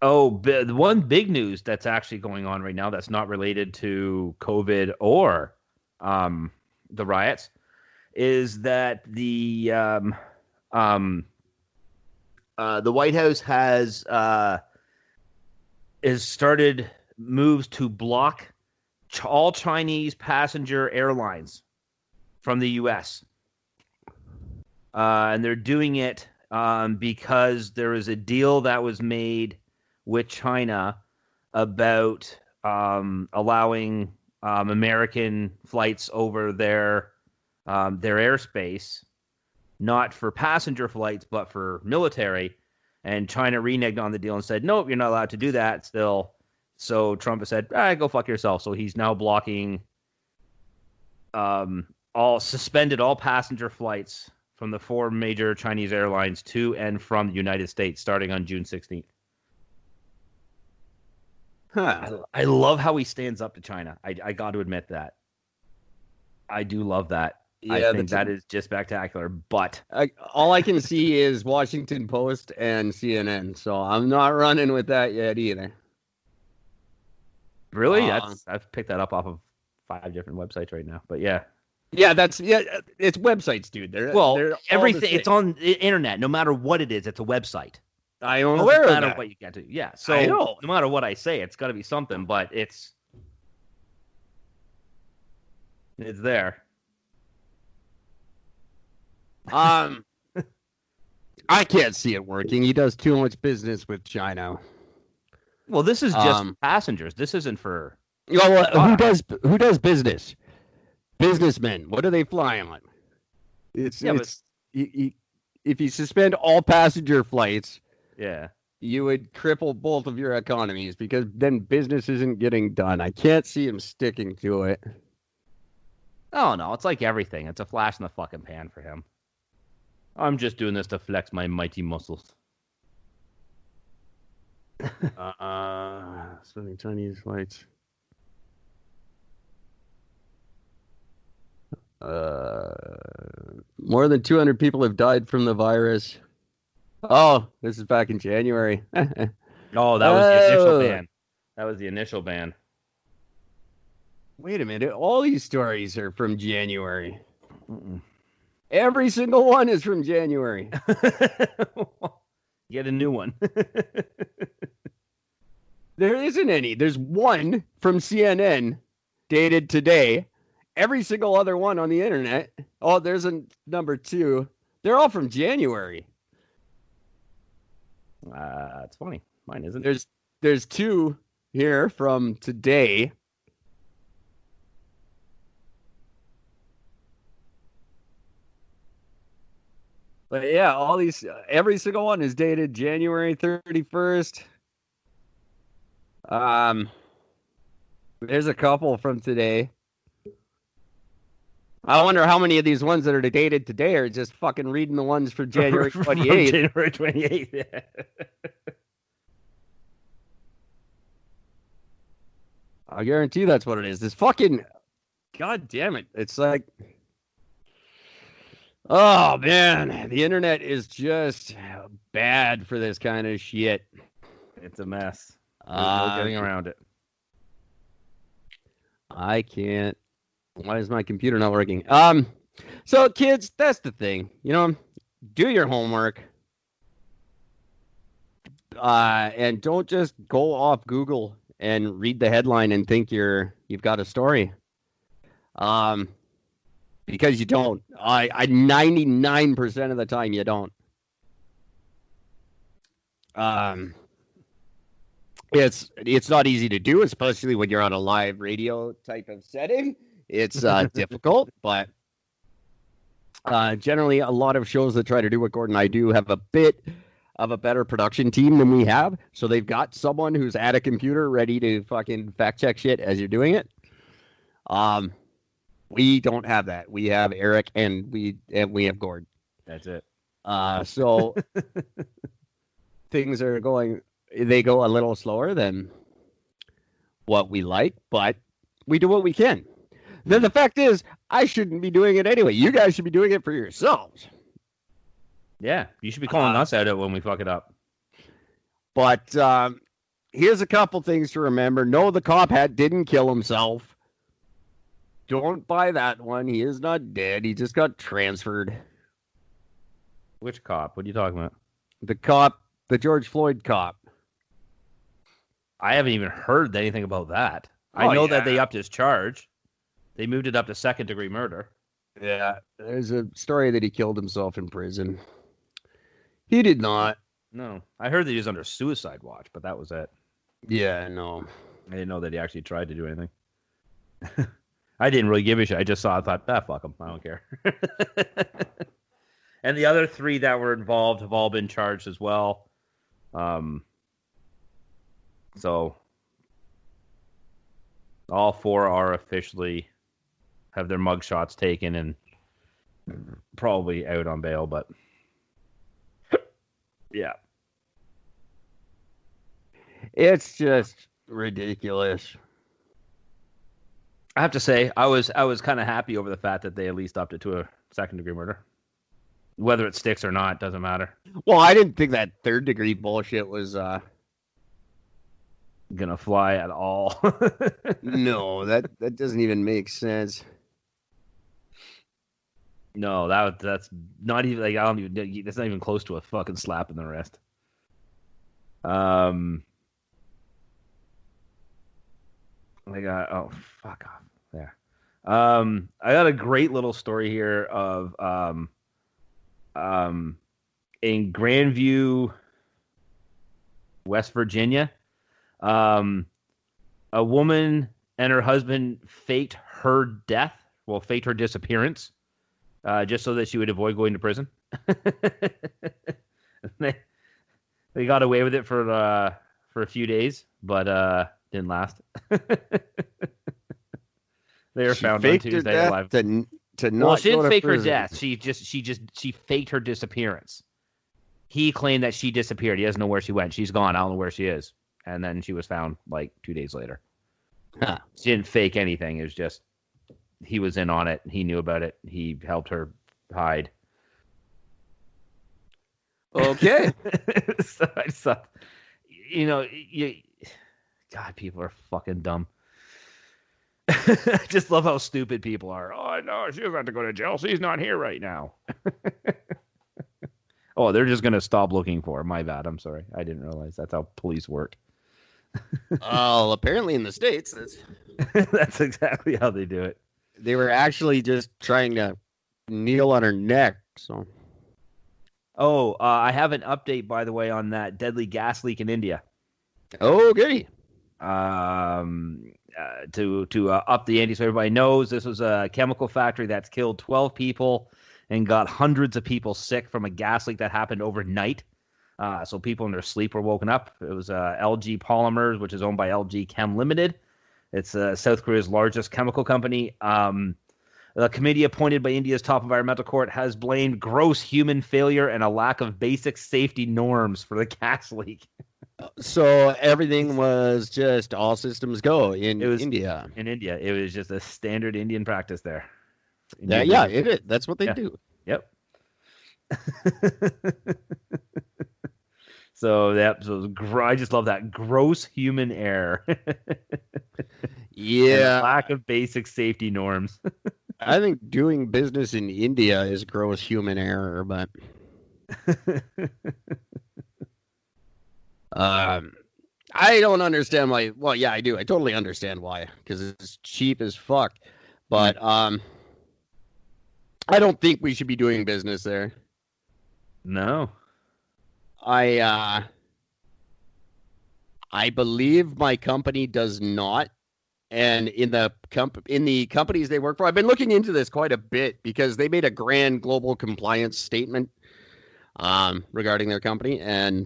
The one big news that's actually going on right now that's not related to COVID or the riots is that the White House has started moves to block all Chinese passenger airlines from the U.S. And they're doing it because there is a deal that was made with China about allowing American flights over their airspace, not for passenger flights, but for military. And China reneged on the deal and said, nope, you're not allowed to do that still. So Trump has said, go fuck yourself. So he's now blocking suspended all passenger flights from the 4 major Chinese airlines to and from the United States starting on June 16th. Huh. I love how he stands up to China. I got to admit that. I do love that. Yeah, I think that is just spectacular. But all I can see is Washington Post and CNN, so I'm not running with that yet either. Really? I've picked that up off of 5 different websites right now. But yeah. Yeah, it's websites, dude. They're everything. It's on the internet. No matter what it is, it's a website. I'm aware of that. No matter what you get to. Yeah. So no matter what I say, it's got to be something. But it's there. I can't see it working. He does too much business with China. Well, this is just passengers. This isn't for. Who does business? Businessmen. What do they fly on? If you suspend all passenger flights, you would cripple both of your economies because then business isn't getting done. I can't see him sticking to it. Oh no, it's like everything. It's a flash in the fucking pan for him. I'm just doing this to flex my mighty muscles. Sending Chinese flights. More than 200 people have died from the virus. Oh, this is back in January. Oh, that was the initial ban. That was the initial ban. Wait a minute. All these stories are from January. Every single one is from January. Get a new one. There isn't any. There's one from CNN dated today. Every single other one on the internet. Oh, there's a number 2. They're all from January. It's funny. Mine isn't. There's 2 here from today. But yeah, all these, every single one is dated January 31st. There's a couple from today. I wonder how many of these ones that are dated today are just fucking reading the ones for January 28th. January 28th, yeah. I guarantee that's what it is. This fucking, god damn it. It's like, oh man, the internet is just bad for this kind of shit. It's a mess. There's no getting around it. I can't. Why is my computer not working? So kids, that's the thing. Do your homework. And don't just go off Google and read the headline and think you've got a story. Because you don't. I 99% of the time you don't. It's not easy to do, especially when you're on a live radio type of setting. It's difficult, but generally a lot of shows that try to do what Gordon and I do have a bit of a better production team than we have. So they've got someone who's at a computer ready to fucking fact check shit as you're doing it. We don't have that. We have Eric and we have Gordon. That's it. So things are they go a little slower than what we like, but we do what we can. Then the fact is, I shouldn't be doing it anyway. You guys should be doing it for yourselves. Yeah, you should be calling us out when we fuck it up. But here's a couple things to remember. No, the cop didn't kill himself. Don't buy that one. He is not dead. He just got transferred. Which cop? What are you talking about? The cop, the George Floyd cop. I haven't even heard anything about that. I know that they upped his charge. They moved it up to second-degree murder. Yeah, there's a story that he killed himself in prison. He did not. No, I heard that he was under suicide watch, but that was it. Yeah, no. I didn't know that he actually tried to do anything. I didn't really give a shit. I just saw it, thought, fuck him. I don't care. And the other 3 that were involved have all been charged as well. So all 4 are officially have their mugshots taken and probably out on bail, but yeah. It's just ridiculous. I have to say, I was kind of happy over the fact that they at least upped it to a second-degree murder. Whether it sticks or not, doesn't matter. Well, I didn't think that third-degree bullshit was gonna fly at all. No, that doesn't even make sense. No, that's not even like that's not even close to a fucking slap in the wrist. Fuck off there. I got a great little story here of in Grandview, West Virginia, a woman and her husband faked her death, faked her disappearance, just so that she would avoid going to prison. They got away with it for a few days, but didn't last. They were found on Tuesday alive. To not well, she didn't fake prison. her death. She faked her disappearance. He claimed that she disappeared. He doesn't know where she went. She's gone. I don't know where she is. And then she was found like 2 days later. Huh. She didn't fake anything. It was just he was in on it. He knew about it. He helped her hide. Okay. So I just thought, God, people are fucking dumb. I just love how stupid people are. Oh, no, she doesn't have to go to jail. She's not here right now. Oh, they're just going to stop looking for her. My bad. I'm sorry. I didn't realize that's how police work. Oh, apparently in the States, that's exactly how they do it. They were actually just trying to kneel on her neck. So, I have an update, by the way, on that deadly gas leak in India. Okay. To up the ante so everybody knows, this was a chemical factory that's killed 12 people and got hundreds of people sick from a gas leak that happened overnight. So people in their sleep were woken up. It was LG Polymers, which is owned by LG Chem Limited. It's South Korea's largest chemical company. The committee appointed by India's top environmental court has blamed gross human failure and a lack of basic safety norms for the gas leak. So everything was just all systems go in India. In India, it was just a standard Indian practice there. Yeah, it is. That's what they do. Yep. So I just love that gross human error. Yeah, lack of basic safety norms. I think doing business in India is gross human error, but I don't understand why. Well, yeah, I do. I totally understand why, because it's cheap as fuck. But I don't think we should be doing business there. No. I believe my company does not. And in the companies they work for, I've been looking into this quite a bit because they made a grand global compliance statement regarding their company, and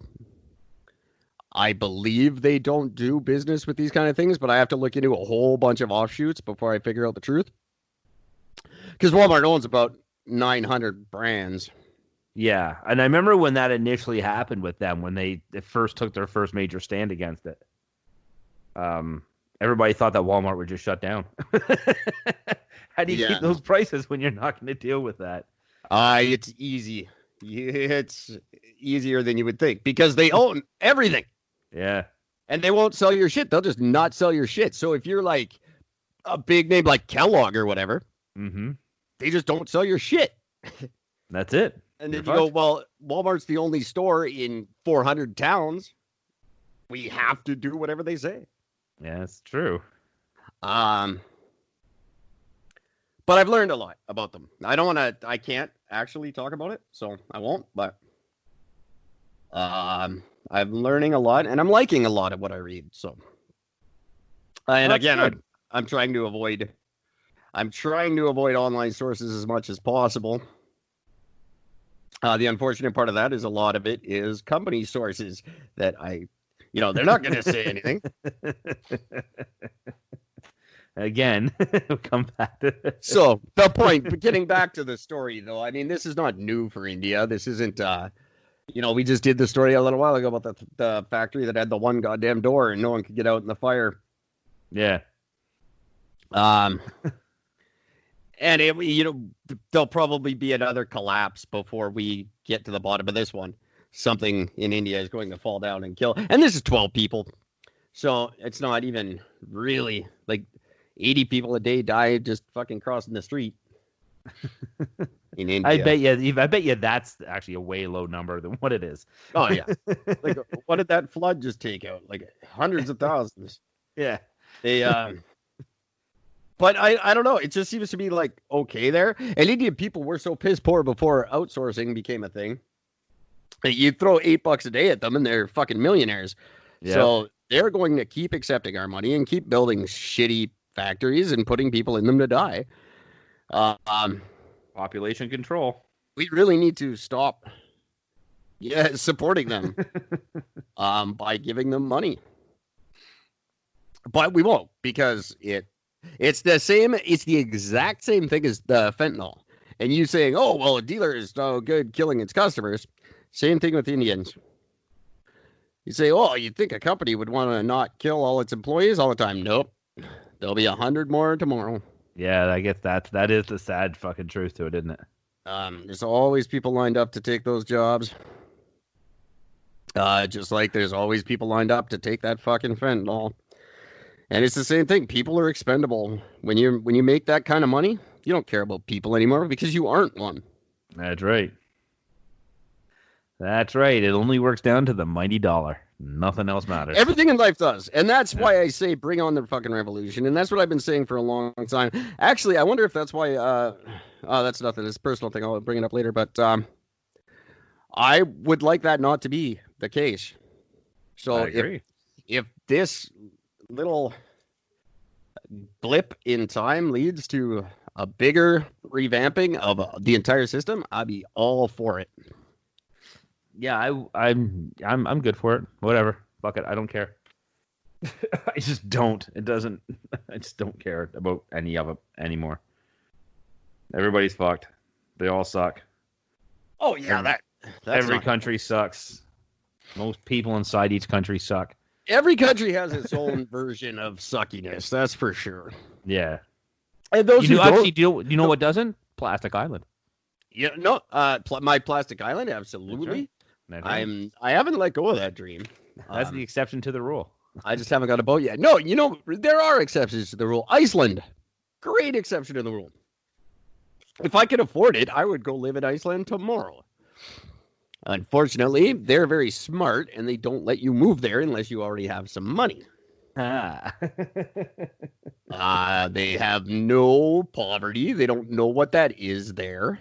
I believe they don't do business with these kind of things, but I have to look into a whole bunch of offshoots before I figure out the truth. Because Walmart owns about 900 brands. Yeah, and I remember when that initially happened with them, when they first took their first major stand against it. Everybody thought that Walmart would just shut down. How do you keep those prices when you're not going to deal with that? It's easy. It's easier than you would think because they own everything. Yeah. And they won't sell your shit. They'll just not sell your shit. So if you're like a big name like Kellogg or whatever, they just don't sell your shit. That's it. And then you go, well, Walmart's the only store in 400 towns. We have to do whatever they say. Yeah, it's true. But I've learned a lot about them. I can't actually talk about it, so I won't, but I'm learning a lot and I'm liking a lot of what I read. So, and again, I'm trying to avoid online sources as much as possible. The unfortunate part of that is a lot of it is company sources that they're not going to say anything. Again, come back to it. So the point, but getting back to the story, though, I mean, this is not new for India. This isn't, we just did the story a little while ago about the factory that had the one goddamn door and no one could get out in the fire. Yeah. And there'll probably be another collapse before we get to the bottom of this one. Something in India is going to fall down and kill. And this is 12 people. So it's not even really like 80 people a day die just fucking crossing the street in India. I bet you that's actually a way low number than what it is. Oh yeah. Like what did that flood just take out? Like hundreds of thousands. Yeah. They but I don't know. It just seems to be like okay there. And Indian people were so piss poor before outsourcing became a thing. You throw $8 a day at them and they're fucking millionaires. Yep. So they're going to keep accepting our money and keep building shitty factories and putting people in them to die. Population control. We really need to stop supporting them by giving them money. But we won't because it's the exact same thing as the fentanyl. And you saying, oh, well, a dealer is no good killing its customers. Same thing with Indians. You say, oh, you'd think a company would want to not kill all its employees all the time. Nope. There'll be 100 more tomorrow. Yeah, I guess that is the sad fucking truth to it, isn't it? There's always people lined up to take those jobs. Just like there's always people lined up to take that fucking fentanyl. And it's the same thing. People are expendable. When you make that kind of money, you don't care about people anymore because you aren't one. That's right. That's right. It only works down to the mighty dollar. Nothing else matters. Everything in life does. And that's why I say bring on the fucking revolution. And that's what I've been saying for a long time. Actually, I wonder if that's why... that's nothing. It's a personal thing. I'll bring it up later. But I would like that not to be the case. So if this little blip in time leads to a bigger revamping of the entire system, I'd be all for it. Yeah, I'm good for it. Whatever. Fuck it. I don't care. I just don't. I just don't care about any of it anymore. Everybody's fucked. They all suck. Oh yeah, that's every country sucks. Most people inside each country suck. Every country has its own version of suckiness. That's for sure. Yeah. And those you know what doesn't? Plastic Island. Yeah, no. My Plastic Island, absolutely. I haven't let go of that dream. That's the exception to the rule. I just haven't got a boat yet. No, there are exceptions to the rule. Iceland, great exception to the rule. If I could afford it, I would go live in Iceland tomorrow. Unfortunately, they're very smart, and they don't let you move there unless you already have some money. They have no poverty. They don't know what that is there.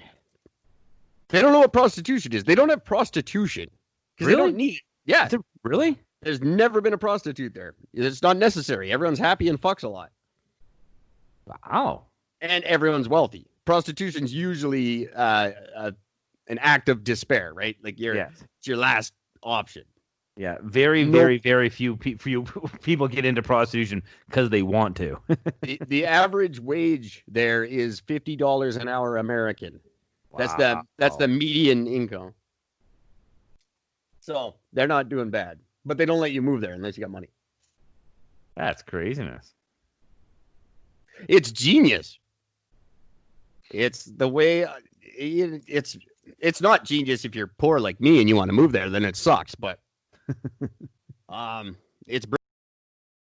They don't know what prostitution is. They don't have prostitution. Because they don't need it. Yeah. Really? There's never been a prostitute there. It's not necessary. Everyone's happy and fucks a lot. Wow. And everyone's wealthy. Prostitution's usually an act of despair, right? Like it's your last option. Yeah, very few people get into prostitution because they want to. the average wage there is $50 an hour American. Wow. That's the median income. So they're not doing bad, but they don't let you move there unless you got money. That's craziness. It's genius. It's the way it's not genius if you're poor like me and you want to move there, then it sucks. But It's